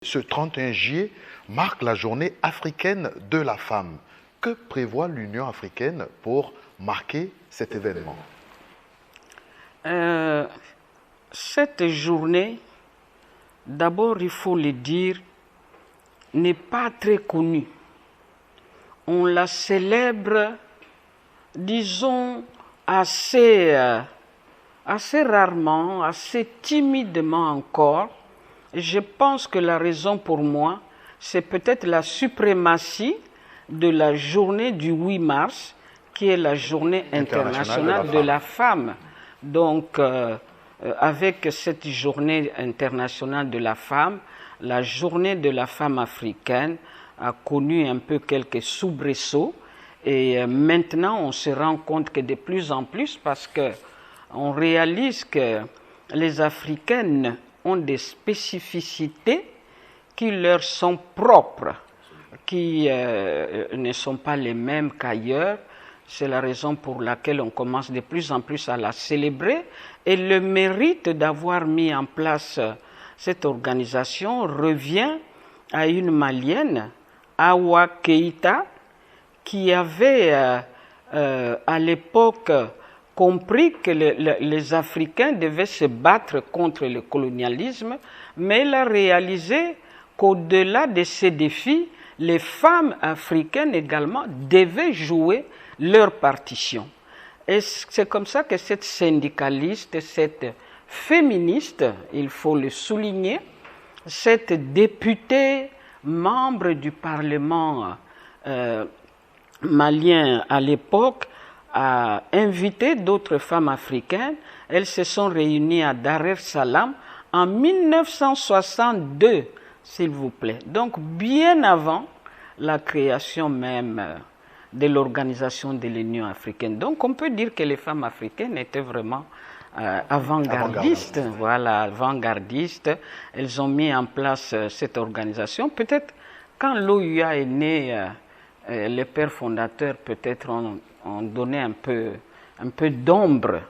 Ce 31 juillet marque la journée africaine de la femme. Que prévoit l'Union africaine pour marquer cet événement? Cette journée, d'abord il faut le dire, n'est pas très connue. On la célèbre, disons, assez rarement, assez timidement encore. Je pense que la raison pour moi, c'est peut-être la suprématie de la journée du 8 mars, qui est la journée internationale de la femme. Donc, avec cette journée internationale de la femme, la journée de la femme africaine a connu un peu quelques soubresauts. Et maintenant, on se rend compte que de plus en plus, parce qu'on réalise que les Africaines ont des spécificités qui leur sont propres, qui ne sont pas les mêmes qu'ailleurs. C'est la raison pour laquelle on commence de plus en plus à la célébrer. Et le mérite d'avoir mis en place cette organisation revient à une Malienne, Awa Keïta, qui avait à l'époque compris que les Africains devaient se battre contre le colonialisme, mais elle a réalisé qu'au-delà de ces défis, les femmes africaines également devaient jouer leur partition. Et c'est comme ça que cette syndicaliste, cette féministe, il faut le souligner, cette députée membre du Parlement malien à l'époque, a invité d'autres femmes africaines. Elles se sont réunies à Dar es Salaam en 1962, s'il vous plaît. Donc bien avant la création même de l'organisation de l'Union africaine. Donc on peut dire que les femmes africaines étaient vraiment avant-gardistes. Voilà, avant-gardistes. Elles ont mis en place cette organisation. Peut-être quand l'OUA est né, les pères fondateurs peut-être ont donné un peu d'ombre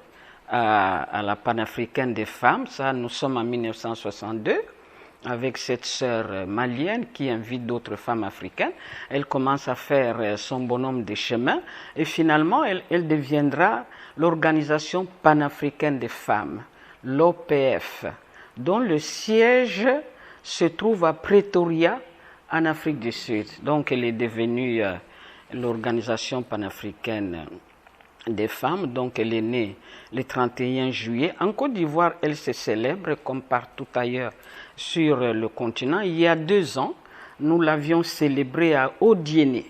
à la panafricaine des femmes. Ça, nous sommes en 1962 avec cette sœur malienne qui invite d'autres femmes africaines. Elle commence à faire son bonhomme de chemin et finalement, elle deviendra l'Organisation panafricaine des femmes, l'OPF, dont le siège se trouve à Pretoria, en Afrique du Sud. Donc, elle est devenue l'Organisation panafricaine des femmes. Donc, elle est née le 31 juillet. En Côte d'Ivoire, elle se célèbre comme partout ailleurs sur le continent. Il y a 2 ans, nous l'avions célébrée à Odiéné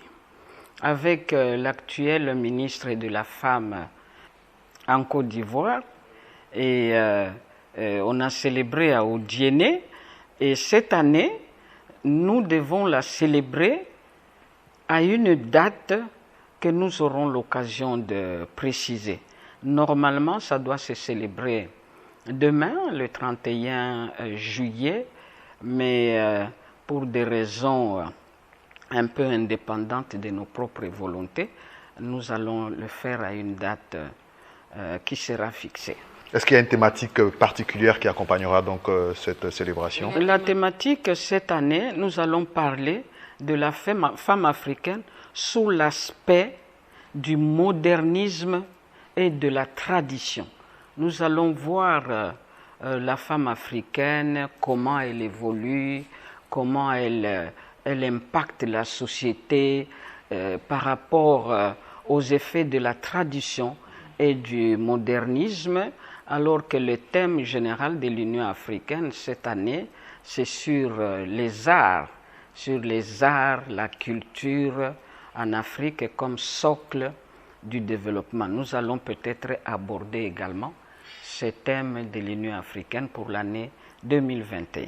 avec l'actuel ministre de la Femme en Côte d'Ivoire. Et on a célébré à Odiéné. Et cette année, nous devons la célébrer à une date que nous aurons l'occasion de préciser. Normalement, ça doit se célébrer demain, le 31 juillet, mais pour des raisons un peu indépendantes de nos propres volontés, nous allons le faire à une date qui sera fixée. Est-ce qu'il y a une thématique particulière qui accompagnera donc cette célébration? La thématique cette année, nous allons parler de la femme africaine sous l'aspect du modernisme et de la tradition. Nous allons voir la femme africaine, comment elle évolue, comment elle impacte la société par rapport aux effets de la tradition et du modernisme, alors que le thème général de l'Union africaine cette année, c'est sur les arts, la culture en Afrique comme socle du développement. Nous allons peut-être aborder également ce thème de l'Union africaine pour l'année 2021.